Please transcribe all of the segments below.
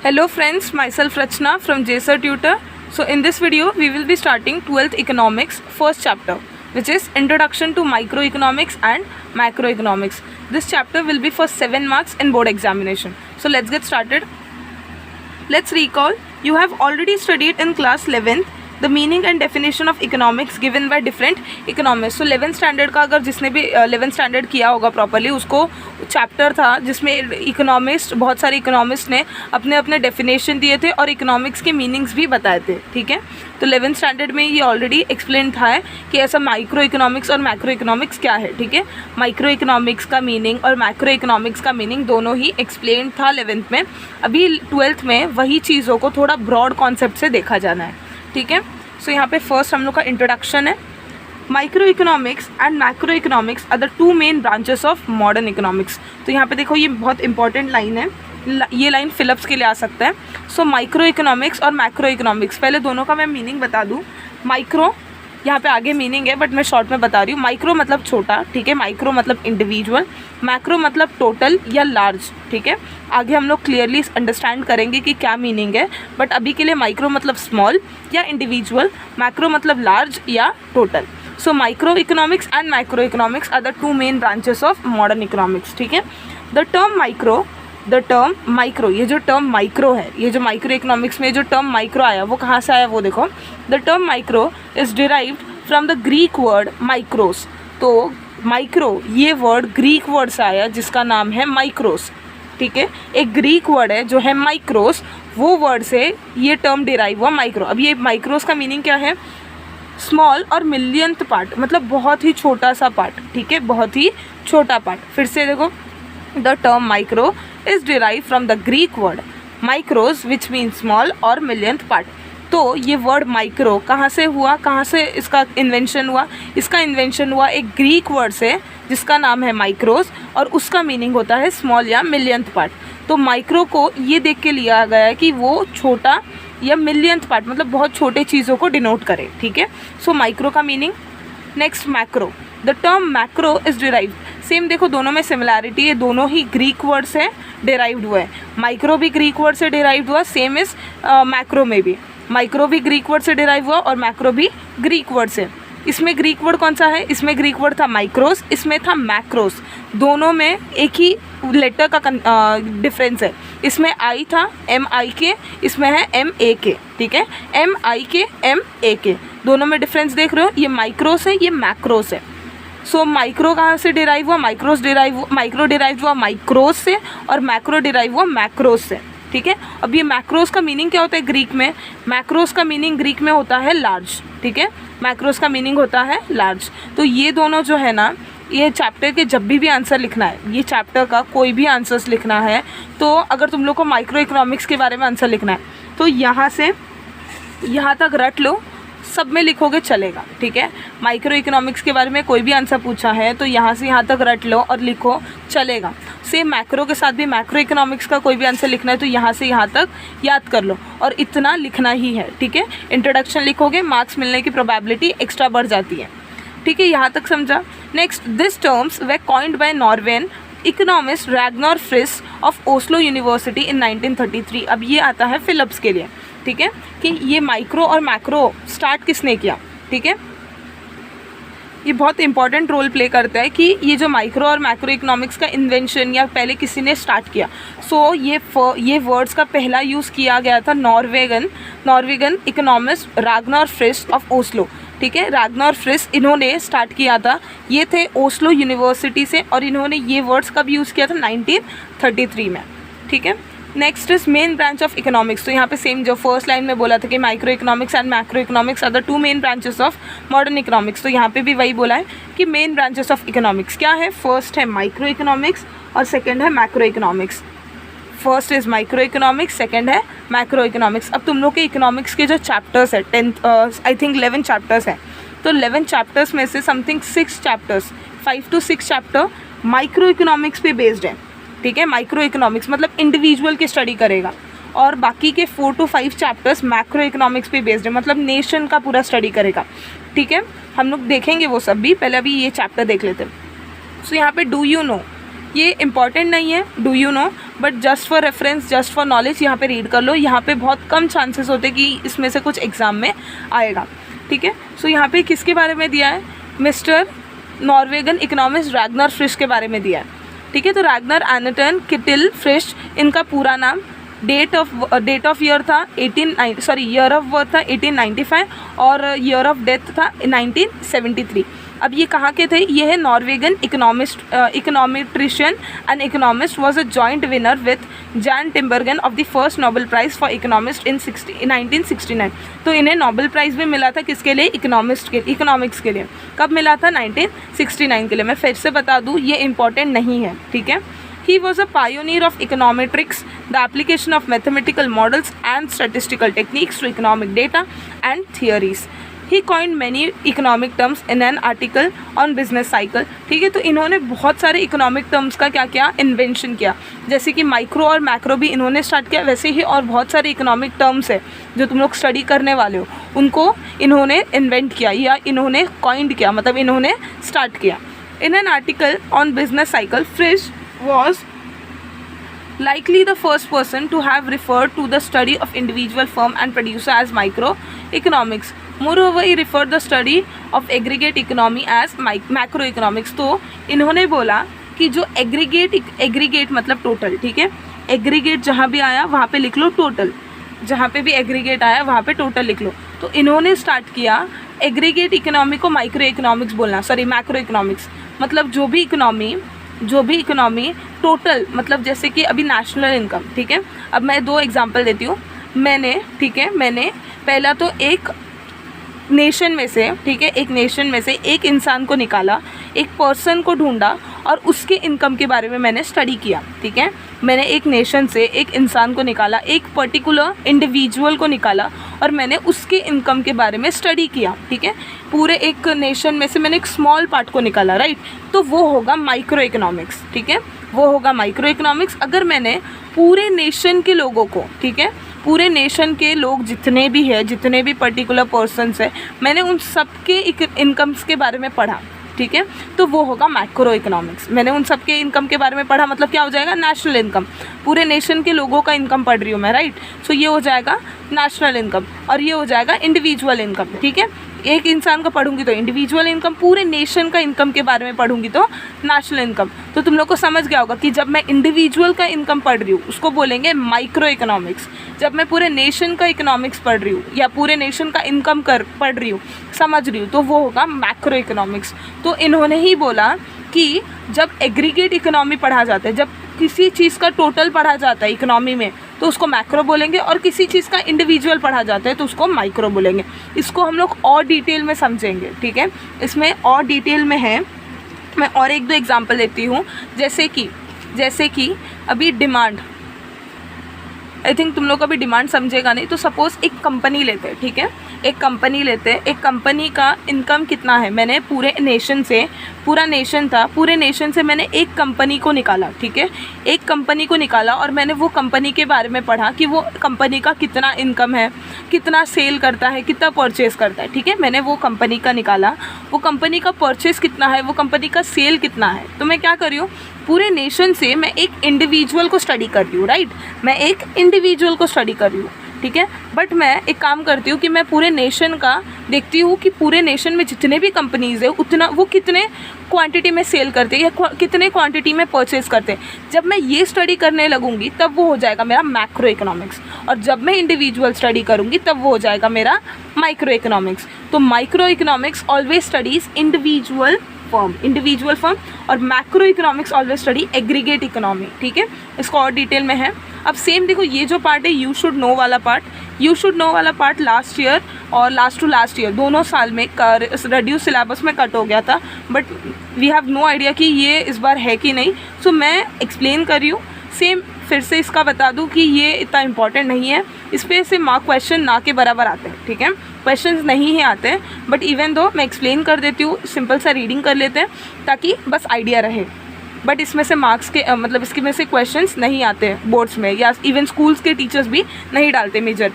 Hello friends, myself Rachna from JSR Tutor. So in this video we will be starting 12th economics first chapter, which is introduction to microeconomics and macroeconomics. This chapter will be for 7 marks in board examination. So let's get started. Let's recall, you have already studied in class 11th the meaning and definition of economics given by different economists. So 11th standard का अगर जिसने भी 11th standard किया होगा properly, उसको chapter था जिसमें economist, बहुत सारे इकोनॉमिस्ट ने अपने अपने डेफिनेशन दिए थे और इकोनॉमिक्स के मीनिंग्स भी बताए थे. ठीक है, तो 11th स्टैंडर्ड में ये ऑलरेडी एक्सप्लेन था कि ऐसा माइक्रो इकोनॉमिक्स और मैक्रो इकोनॉमिक्स क्या है. ठीक है, माइक्रो इकोनॉमिक्स का मीनिंग और मैक्रो इकोनॉमिक्स का मीनिंग दोनों ही एक्सप्लेन था 11th में. अभी 12th में वही चीज़ों को थोड़ा ब्रॉड कॉन्सेप्ट से देखा जाना है. ठीक है, सो यहाँ पे फर्स्ट हम लोग का इंट्रोडक्शन है. Micro economics and macro economics are the two main branches of modern economics. तो यहाँ पे देखो, ये बहुत इंपॉर्टेंट लाइन है, ये लाइन फिलिप्स के लिए आ सकता है. सो माइक्रो इकोनॉमिक्स और मैक्रो इकोनॉमिक्स, पहले दोनों का मैं मीनिंग बता दूँ. माइक्रो यहाँ पे आगे मीनिंग है बट मैं शॉर्ट में बता रही हूँ. माइक्रो मतलब छोटा, ठीक है, माइक्रो मतलब इंडिविजुअल, मैक्रो मतलब टोटल या लार्ज. ठीक है, आगे हम लोग क्लियरली अंडरस्टैंड करेंगे कि क्या मीनिंग है, बट अभी के लिए माइक्रो मतलब स्मॉल या इंडिविजुअल, मैक्रो मतलब लार्ज या total. So micro economics and macro economics are the two main branches of modern economics. ठीक है, द टर्म माइक्रो, ये जो टर्म माइक्रो है, ये जो माइक्रो इकोनॉमिक्स में जो टर्म माइक्रो आया वो कहाँ से आया वो देखो. The term micro is derived from the Greek word micros. तो माइक्रो ये वर्ड ग्रीक वर्ड से आया जिसका नाम है माइक्रोस. ठीक है, एक ग्रीक वर्ड है जो है माइक्रोस, वो वर्ड से ये टर्म डिराइव हुआ माइक्रो. अब ये माइक्रोस का मीनिंग क्या है? स्मॉल और मिलियंथ पार्ट, मतलब बहुत ही छोटा सा पार्ट. ठीक है, बहुत ही छोटा पार्ट. फिर से देखो, the term micro is derive from the Greek word micros which mean small और मिलियंथ पार्ट. तो ये वर्ड माइक्रो कहाँ से हुआ, कहाँ से इसका इन्वेंशन हुआ? इसका इन्वेंशन हुआ एक ग्रीक वर्ड से जिसका नाम है माइक्रोस, और उसका मीनिंग होता है स्मॉल या मिलियंथ पार्ट. तो माइक्रो को ये देख के लिया गया है कि वो छोटा या मिलियंथ पार्ट, मतलब बहुत छोटे चीज़ों को डिनोट करे. ठीक है, सो माइक्रो का meaning. Next macro, the term macro is derived. Same देखो, दोनों में सिमिलैरिटी है, दोनों ही ग्रीक वर्ड से डिराइव्ड हुआ है. माइक्रो भी ग्रीक वर्ड से डिराइव्ड हुआ, सेम इज मैक्रो में भी. माइक्रो भी ग्रीक वर्ड से डिराइव हुआ और मैक्रो भी ग्रीक वर्ड से. इसमें ग्रीक वर्ड कौन सा है? इसमें ग्रीक वर्ड था माइक्रोस, इसमें था मैक्रोस. दोनों में एक ही लेटर का डिफरेंस है. इसमें आई था MIK, इसमें है MAK. ठीक है, MIK MAK, दोनों में डिफरेंस देख रहे हो. ये माइक्रोस है, ये मैक्रोस है. सो माइक्रो कहाँ से डिराइव हुआ? माइक्रो डिराइव हुआ माइक्रोस से और मैक्रो डिराइव हुआ मैक्रोस से. ठीक है, अब ये मैक्रोस का मीनिंग क्या होता है ग्रीक में? मैक्रोस का मीनिंग ग्रीक में होता है लार्ज. ठीक है, मैक्रोस का मीनिंग होता है लार्ज. तो ये दोनों जो है ना, ये चैप्टर के जब भी आंसर लिखना है, ये चैप्टर का कोई भी आंसर्स लिखना है, तो अगर तुम लोग को माइक्रो इकोनॉमिक्स के बारे में आंसर लिखना है तो यहाँ से यहाँ तक रट लो, सब में लिखोगे चलेगा. ठीक है, माइक्रो इकोनॉमिक्स के बारे में कोई भी आंसर पूछा है तो यहाँ से यहाँ तक रट लो और लिखो, चलेगा. सेम मैक्रो के साथ भी मैक्रो इकोनॉमिक्स का कोई भी आंसर लिखना है तो यहाँ से यहाँ तक याद कर लो और इतना लिखना ही है. ठीक है, इंट्रोडक्शन लिखोगे, मार्क्स मिलने की प्रोबेबिलिटी एक्स्ट्रा बढ़ जाती है. ठीक है, यहाँ तक समझा. Next, this terms were coined by Norwegian economist Ragnar Frisch of Oslo University in 1933. अब ये आता है फिलिप्स के लिए. ठीक है, कि ये माइक्रो और मैक्रो स्टार्ट किसने किया. ठीक है, ये बहुत इंपॉर्टेंट रोल प्ले करता है कि ये जो माइक्रो और मैक्रो इकोनॉमिक्स का इन्वेंशन या पहले किसी ने स्टार्ट किया. सो ये वर्ड्स का पहला यूज़ किया गया था नॉर्वेगन economist Ragnar Frisch of Oslo. ठीक है, रैग्नर फ्रिस इन्होंने स्टार्ट किया था, ये थे ओस्लो यूनिवर्सिटी से, और इन्होंने ये वर्ड्स कब यूज़ किया था? 1933 में. ठीक है, next is main branch of economics. तो यहाँ पे सेम जो फर्स्ट लाइन में बोला था कि micro economics and macro economics are the two main branches of modern economics. तो यहाँ पे भी वही बोला है कि मेन ब्रांचेस ऑफ इकोनॉमिक्स क्या है. फर्स्ट है माइक्रो इकोनॉमिक्स और सेकेंड है macro economics. First is micro economics, second है मैक्रो इकोनॉमिक्स. अब तुम लोग के इकोनॉमिक्स के जो चैप्टर्स है 10th आई थिंक 11 चैप्टर्स है, तो 11 चैप्टर्स में से something 6 chapters, 5 to 6 chapter micro economics पे बेस्ड है. ठीक है, माइक्रो इकोनॉमिक्स मतलब इंडिविजुअल की स्टडी करेगा, और बाकी के 4 to 5 चैप्टर्स मैक्रो इकोनॉमिक्स पे बेस्ड है, मतलब नेशन का पूरा स्टडी करेगा. ठीक है, हम लोग देखेंगे वो सब भी, पहले अभी ये चैप्टर देख लेते हैं. सो यहाँ पे डू यू नो, ये इंपॉर्टेंट नहीं है, do you know, but just for reference, just for knowledge यहाँ पे रीड कर लो। यहाँ पे बहुत कम चांसेस होते कि इसमें से कुछ एग्जाम में आएगा, ठीक है। सो यहाँ पे किसके बारे में दिया है, मिस्टर नॉर्वेगन इकोनॉमिस्ट रैग्नर फ्रिश के बारे में दिया है, ठीक है। तो रैग्नर एनटन किटिल फ्रिश, इनका पूरा नाम, डेट ऑफ ईयर था ईयर ऑफ बर्थ था 1895 और ईयर ऑफ डेथ था 1973। अब ये कहाँ के थे, ये है Norwegian econometrician and economist, was a joint winner with Jan Tinbergen of the first Nobel prize for economist in 1969। तो इन्हें नोबेल प्राइज़ भी मिला था किसके लिए, इकोनॉमिक्स के लिए। कब मिला था, 1969 के लिए। मैं फिर से बता दूँ, ये इंपॉर्टेंट नहीं है, ठीक है। He was a pioneer of econometrics, the application of mathematical models and statistical techniques to economic data and theories. He coined many economic terms in an article on business cycle, ठीक है। तो इन्होंने बहुत सारे इकोनॉमिक टर्म्स का क्या किया, invention किया। जैसे कि माइक्रो और मैक्रो भी इन्होंने स्टार्ट किया, वैसे ही और बहुत सारे इकोनॉमिक टर्म्स है जो तुम लोग स्टडी करने वाले हो, उनको इन्होंने इन्वेंट किया या इन्होंने कॉइंड किया, मतलब इन्होंने स्टार्ट किया। In an article on business cycle, Frisch was likely the first person to have referred to the study of individual firm and producer as microeconomics. Moreover, he referred the study of aggregate economy as macroeconomics. तो इन्होंने बोला कि जो aggregate मतलब total, ठीक है। Aggregate जहाँ भी आया वहाँ पे लिख लो टोटल, जहाँ पे भी एग्रीगेट आया वहाँ पे टोटल लिख लो। तो इन्होंने स्टार्ट किया एग्रीगेट इकोनॉमी को माइक्रो इकोनॉमिक्स बोलना, मैक्रो इकोनॉमिक्स, मतलब जो भी इकोनॉमी टोटल, मतलब जैसे कि अभी नेशनल इनकम, ठीक है। अब मैं 2 एग्जांपल देती हूँ। मैंने पहला तो एक नेशन में से, ठीक है, एक नेशन में से एक इंसान को निकाला, एक पर्सन को ढूंढा और उसके इनकम के बारे में मैंने स्टडी किया, ठीक है। मैंने एक नेशन से एक इंसान को निकाला, एक पर्टिकुलर इंडिविजुअल को निकाला और मैंने उसके इनकम के बारे में स्टडी किया, ठीक है। पूरे एक नेशन में से मैंने एक स्मॉल पार्ट को निकाला, राइट। तो वो होगा माइक्रो इकोनॉमिक्स, ठीक है, वो होगा माइक्रो इकोनॉमिक्स। अगर मैंने पूरे नेशन के लोगों को, ठीक है, पूरे नेशन के लोग जितने भी हैं, जितने भी पर्टिकुलर पर्सन्स हैं, मैंने उन सब के इनकम्स के बारे में पढ़ा, ठीक है, तो वो होगा मैक्रो इकोनॉमिक्स। मैंने उन सब के इनकम के बारे में पढ़ा, मतलब क्या हो जाएगा, नेशनल इनकम। पूरे नेशन के लोगों का इनकम पढ़ रही हूँ मैं, राइट। सो ये हो जाएगा नेशनल इनकम और ये हो जाएगा इंडिविजुअल इनकम, ठीक है। एक इंसान का पढ़ूंगी तो इंडिविजुअल इनकम, पूरे नेशन का इनकम के बारे में पढ़ूंगी तो नेशनल इनकम। तो तुम लोग को समझ गया होगा कि जब मैं इंडिविजुअल का इनकम पढ़ रही हूँ उसको बोलेंगे माइक्रो इकोनॉमिक्स। जब मैं पूरे नेशन का इकोनॉमिक्स पढ़ रही हूँ या पूरे नेशन का इनकम पढ़ रही हूँ, समझ रही हूँ, तो वो होगा मैक्रो इकोनॉमिक्स। तो इन्होंने ही बोला कि जब एग्रीगेट इकोनॉमी पढ़ा जाता है, जब किसी चीज़ का टोटल पढ़ा जाता है इकोनॉमी में, तो उसको मैक्रो बोलेंगे, और किसी चीज़ का इंडिविजुअल पढ़ा जाता है तो उसको माइक्रो बोलेंगे। इसको हम लोग और डिटेल में समझेंगे, ठीक है, इसमें और डिटेल में है। मैं और 1-2 एग्जांपल देती हूँ, जैसे कि अभी डिमांड, आई थिंक तुम लोग अभी डिमांड समझेगा नहीं। तो सपोज़ एक कंपनी लेते हैं, ठीक है, एक कंपनी का इनकम कितना है। मैंने पूरे नेशन से, पूरा नेशन था, पूरे नेशन से मैंने एक कंपनी को निकाला, ठीक है, एक कंपनी को निकाला और मैंने वो कंपनी के बारे में पढ़ा कि वो कंपनी का कितना इनकम है, कितना सेल करता है, कितना परचेज़ करता है, ठीक है। मैंने वो कंपनी का निकाला, वो कंपनी का परचेज़ कितना है, वो कंपनी का सेल कितना है। तो मैं क्या कर रही हूँ, पूरे नेशन से मैं एक इंडिविजुअल को स्टडी कर रही हूँ, राइट, मैं एक इंडिविजुअल को स्टडी कर रही हूँ, ठीक है। बट मैं एक काम करती हूँ कि मैं पूरे नेशन का देखती हूँ कि पूरे नेशन में जितने भी कंपनीज़ है उतना वो कितने क्वांटिटी में सेल करते हैं या कितने क्वांटिटी में परचेज़ करते हैं। जब मैं ये स्टडी करने लगूंगी तब वो हो जाएगा मेरा मैक्रो इकोनॉमिक्स, और जब मैं इंडिविजुअल स्टडी करूँगी तब वो हो जाएगा मेरा माइक्रो इकोनॉमिक्स। तो micro economics always studies individual firm और macro economics always study aggregate economy, ठीक है। इसको और डिटेल में है। अब सेम देखो, ये जो पार्ट है यू शुड नो वाला पार्ट लास्ट ईयर और लास्ट टू लास्ट ईयर दोनों साल में रिड्यूस सिलेबस में कट हो गया था, but we have no idea कि ये इस बार है कि नहीं। सो मैं एक्सप्लेन कर रही हूँ। सेम फिर से इसका बता दूँ कि ये इतना इंपॉर्टेंट नहीं है, इस पर से मार्क क्वेश्चन ना के बराबर आते हैं, ठीक है, क्वेश्चंस नहीं है आते हैं, बट इवन दो मैं एक्सप्लेन कर देती हूँ, सिंपल सा रीडिंग कर लेते हैं ताकि बस आइडिया रहे। बट इसमें से मार्क्स के मतलब इसके में से क्वेश्चंस नहीं आते हैं बोर्ड्स में, या इवन स्कूल्स के टीचर्स भी नहीं डालते major.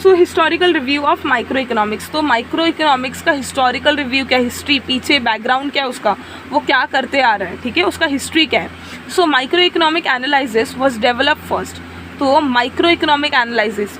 So historical review of micro economics, तो माइक्रो इकोनॉमिक्स का हिस्टोरिकल रिव्यू क्या, हिस्ट्री, पीछे बैकग्राउंड क्या है उसका, वो क्या करते आ रहा है, ठीक है, उसका हिस्ट्री क्या है. So micro economic analysis was develop first. तो माइक्रो इकोनॉमिक एनालिसिस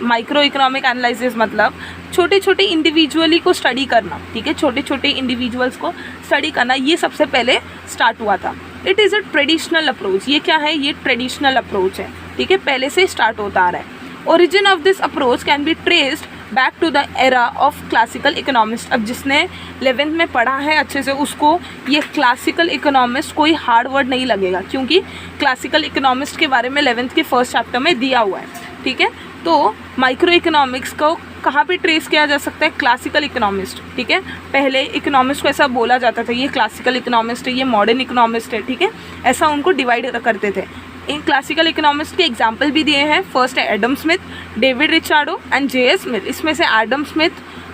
मतलब छोटे छोटे इंडिविजुअली को स्टडी करना, ठीक है, छोटे छोटे इंडिविजुअल्स को स्टडी करना, ये सबसे पहले स्टार्ट हुआ था. It is a traditional approach. ये क्या है, ये ट्रेडिशनल अप्रोच है, ठीक है, पहले से स्टार्ट होता आ रहा है. Origin of this approach can be traced back to the era of classical economist. अब जिसने 11th में पढ़ा है अच्छे से उसको ये क्लासिकल इकोनॉमिस्ट कोई हार्ड वर्ड नहीं लगेगा, क्योंकि क्लासिकल इकोनॉमिस्ट के बारे में 11th के फर्स्ट चैप्टर में दिया हुआ है, ठीक है. तो माइक्रो इकोनॉमिक्स को कहाँ पे ट्रेस किया जा सकता है, क्लासिकल इकोनॉमिस्ट, ठीक है. पहले इकोनॉमिस्ट को ऐसा बोला जाता था, ये क्लासिकल इकोनॉमिस्ट है, ये मॉडर्न इकोनॉमिस्ट है, ठीक है, ऐसा उनको डिवाइड करते थे. इन क्लासिकल इकोनॉमिस्ट के एग्जाम्पल भी दिए हैं. फर्स्ट है Adam Smith, David Ricardo and J S. Mill. इसमें से एडम स्मिथ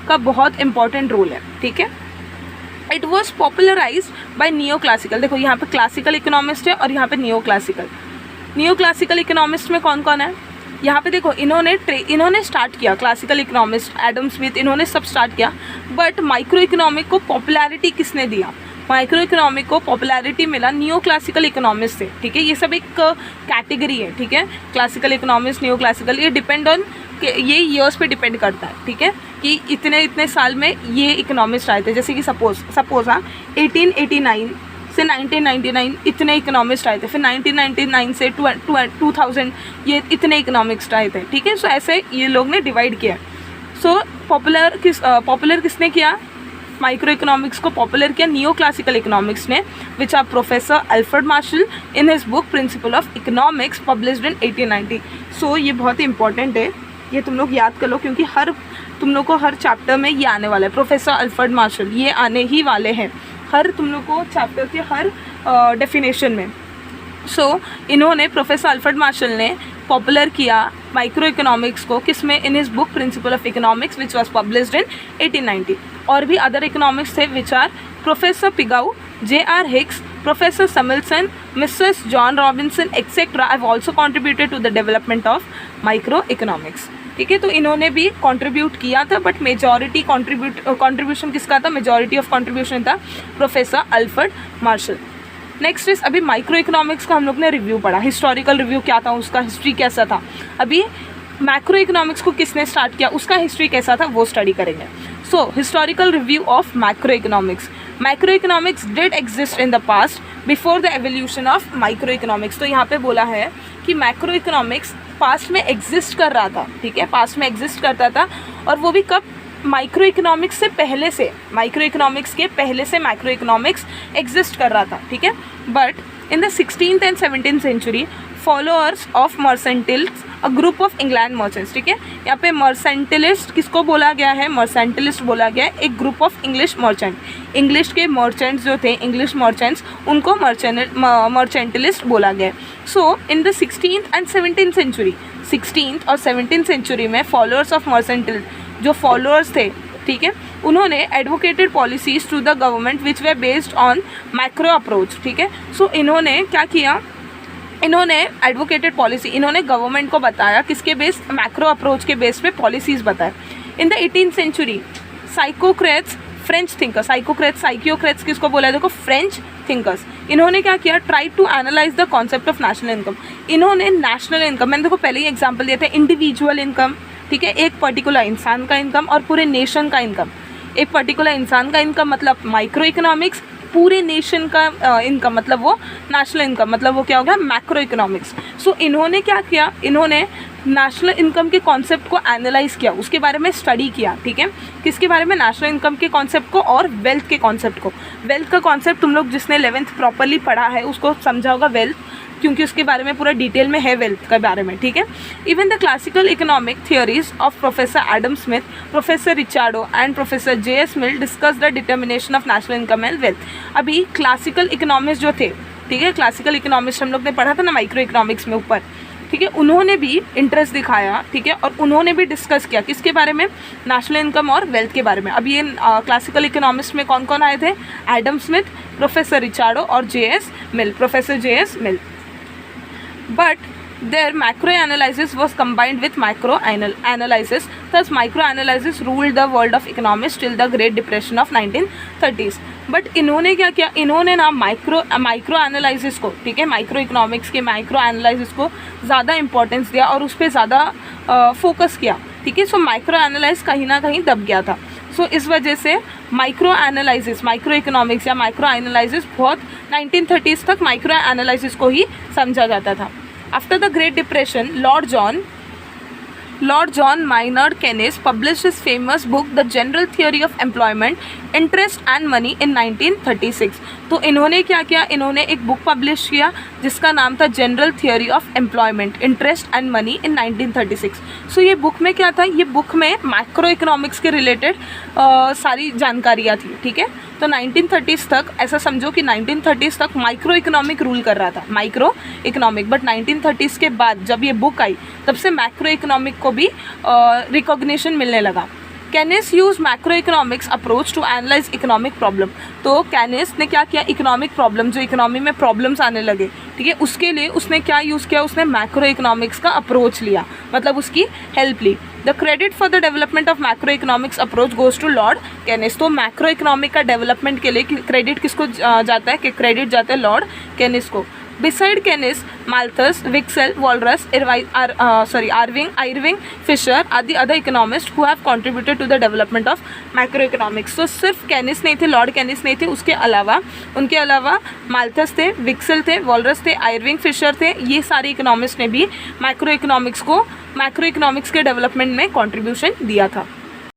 का बहुत इंपॉर्टेंट रोल है, ठीक है. It was popularized by neo classical. देखो यहाँ पे क्लासिकल इकोनॉमिस्ट है और यहाँ पे neo classical. Neo classical economist में कौन कौन है, यहाँ पे देखो इन्होंने स्टार्ट किया, क्लासिकल इकोनॉमिस्ट एडम स्मिथ, इन्होंने सब स्टार्ट किया. बट माइक्रो इकोनॉमिक को पॉपुलैरिटी किसने दिया, माइक्रो इकोनॉमिक को पॉपुलैरिटी मिला नियो क्लासिकल इकोनॉमिस्ट से, ठीक है. ये सब एक कैटेगरी है, ठीक है, क्लासिकल इकोनॉमिस्ट, नियो क्लासिकल, ये डिपेंड ऑन ये ईयर्स पे डिपेंड करता है, ठीक है, कि इतने साल में ये इकोनॉमिस्ट आए थे. जैसे कि सपोज 1889 से 1999 इतने इकोनॉमिस्ट आए थे, फिर 1999 से 2000 ये इतने इकोनॉमिस्ट आए थे, ठीक है. सो ऐसे ये लोग ने डिवाइड किया. सो पॉपुलर किसने किया, माइक्रो इकोनॉमिक्स को पॉपुलर किया नियो क्लासिकल इकोनॉमिक्स ने, which are professor Alfred Marshall in his book principle of economics published in 1890. So ये बहुत ही इंपॉर्टेंट है, ये तुम लोग याद कर लो, क्योंकि तुम लोग को हर चैप्टर में ये आने वाला है. प्रोफेसर अल्फ्रेड मार्शल ये आने ही वाले हैं तुम लोग को चैप्टर के हर डेफिनेशन में. सो इन्होंने प्रोफेसर अल्फ्रेड मार्शल ने पॉपुलर किया माइक्रो इकोनॉमिक्स को किसमें, in his book principle of economics which was published in 1890. और भी अदर इकोनॉमिक्स थे which are professor Pigou, J.R. Hicks, professor Samuelson, Mrs John Robinson etcetera have also contributed to the development of micro economics, ठीक है. तो इन्होंने भी contribute किया था, बट मेजॉरिटी कंट्रीब्यूशन किसका था, मेजॉरिटी ऑफ कंट्रीब्यूशन था professor Alfred martial. Next is अभी माइक्रो इकोनॉमिक्स का हम लोग ने रिव्यू पढ़ा, हिस्टोरिकल रिव्यू क्या था, उसका हिस्ट्री कैसा था. अभी मैक्रो इकोनॉमिक्स को किसने स्टार्ट किया, उसका हिस्ट्री कैसा था, वो स्टडी करेंगे. सो historical review of macro economics. Macro economics did exist in the past before the evolution of micro economics. तो यहाँ पे बोला है कि मैक्रो इकोनॉमिक्स पास्ट में एग्जिस्ट कर रहा था, ठीक है, पास्ट में एग्जिस्ट करता था. और वो भी कब, माइक्रो इकोनॉमिक्स से पहले से, माइक्रो इकोनॉमिक्स के पहले से मैक्रो इकोनॉमिक्स एग्जिस्ट कर रहा था, ठीक है. But in the 16th and 17th century followers of mercantiles, a group of England merchants, ठीक है. यहाँ पे मर्सेंटिलिस्ट किसको बोला गया है, मर्सेंटिलिस्ट बोला गया है एक group of English merchant. English के मर्चेंट्स जो थे, इंग्लिश मर्चेंट्स, उनको मर्चेंटिलिस्ट बोला गया. So in the 16th and 17th century, 16th और 17th सेंचुरी में फॉलोअर्स ऑफ मर्सेंटिल जो फॉलोअर्स थे, ठीक है, उन्होंने advocated policies to the government which were based on macro approach, ठीक है. सो इन्होंने क्या किया, इन्होंने एडवोकेटेड पॉलिसी, इन्होंने गवर्नमेंट को बताया किसके बेस, मैक्रो अप्रोच के बेस पे पॉलिसीज बताए. In the 18th century physiocrats, French thinkers, physiocrats किसको बोला है, देखो फ्रेंच थिंकर्स, इन्होंने क्या किया, try to analyse the concept of national income. इन्होंने नेशनल इनकम, मैंने देखो पहले ही एग्जाम्पल दिए थे, इंडिविजुअल इनकम, ठीक है, एक पर्टिकुलर इंसान का इनकम और पूरे नेशन का इनकम. एक पर्टिकुलर इंसान का इनकम मतलब माइक्रो इकोनॉमिक्स, पूरे नेशन का इनकम मतलब वो नेशनल इनकम, मतलब वो क्या हो गया, मैक्रो इकोनॉमिक्स. सो इन्होंने क्या किया, इन्होंने नेशनल इनकम के कॉन्सेप्ट को एनालाइज किया, उसके बारे में स्टडी किया, ठीक है. किसके बारे में, नेशनल इनकम के कॉन्सेप्ट को और वेल्थ के कॉन्सेप्ट को. वेल्थ का कॉन्सेप्ट तुम लोग जिसने 11th प्रॉपरली पढ़ा है उसको समझा होगा वेल्थ, क्योंकि उसके बारे में पूरा डिटेल में है वेल्थ के बारे में, ठीक है. Even the classical economic theories of professor Adam Smith, professor Ricardo and professor J.S. Mill discuss the determination of national income and wealth. अभी क्लासिकल इकोनॉमिस्ट जो थे, ठीक है, क्लासिकल इकोनॉमिस्ट हम लोग ने पढ़ा था ना माइक्रो इकोनॉमिक्स में ऊपर, ठीक है, उन्होंने भी इंटरेस्ट दिखाया, ठीक है, और उन्होंने भी डिस्कस किया किसके बारे में, नेशनल इनकम और वेल्थ के बारे में. अब ये क्लासिकल इकोनॉमिस्ट में कौन कौन आए थे, एडम स्मिथ, प्रोफेसर रिचार्डो और J.S. Mill, professor J.S. Mill. But Their macroanalysis was combined with microanalysis. Thus, microanalysis ruled the world of economics till the Great Depression of 1930s. But इन्होंने क्या किया, इन्होंने ना माइक्रो एनालिसिस को, ठीक है, micro economics के माइक्रो एनालिसिस को ज़्यादा इंपॉर्टेंस दिया और उस पर ज़्यादा फोकस किया, ठीक है. सो माइक्रो एनालाइज कहीं ना कहीं दब गया था. सो इस वजह से माइक्रो एनालिसिस, माइक्रो इकोनॉमिक्स या माइक्रो एनालिसिस बहुत 1930s तक माइक्रो एनालिसिस को ही समझा जाता था. After the Great Depression, Lord John Maynard Keynes published his famous book The General Theory of Employment, Interest and Money in 1936. तो इन्होंने क्या किया, इन्होंने एक बुक पब्लिश किया जिसका नाम था general theory of employment, interest and money in 1936. सो ये बुक में क्या था, ये बुक में माइक्रो इकोनॉमिक्स के रिलेटेड सारी जानकारियाँ थी, ठीक है. तो 1930s तक ऐसा समझो कि 1930s तक माइक्रो इकोनॉमिक रूल कर रहा था, माइक्रो इकोनॉमिक. बट 1930s के बाद जब ये बुक आई तब से मैक्रो इकोनॉमिक को भी रिकॉग्निशन मिलने लगा. Keynes use macro economics approach to analyze economic problem. तो कैनिस ने क्या किया, इकोनॉमिक प्रॉब्लम, जो इकोनॉमी में प्रॉब्लम्स आने लगे, ठीक है, उसके लिए उसने क्या यूज़ किया, उसने मैक्रो इकोनॉमिक्स का अप्रोच लिया, मतलब उसकी हेल्प ली. The credit for the development of macro economics approach goes to Lord Keynes. तो मैक्रो इकोनॉमिक का डेवलपमेंट के लिए क्रेडिट किसको जाता है, कि क्रेडिट जाता है लॉर्ड कैनिस को. Beside Keynes, Malthus, Wicksell, Walras, Irving Fisher are the other economists who have contributed to the development of macroeconomics. तो सिर्फ कैनिस नहीं थे, लॉर्ड कैनिस नहीं थे, उनके अलावा माल्थस थे, विक्सेल थे, वॉलरस थे, आयरविंग फिशर थे. ये सारे इकोनॉमिस्ट ने भी मैक्रो इकोनॉमिक्स के डेवलपमेंट में कंट्रीब्यूशन दिया था.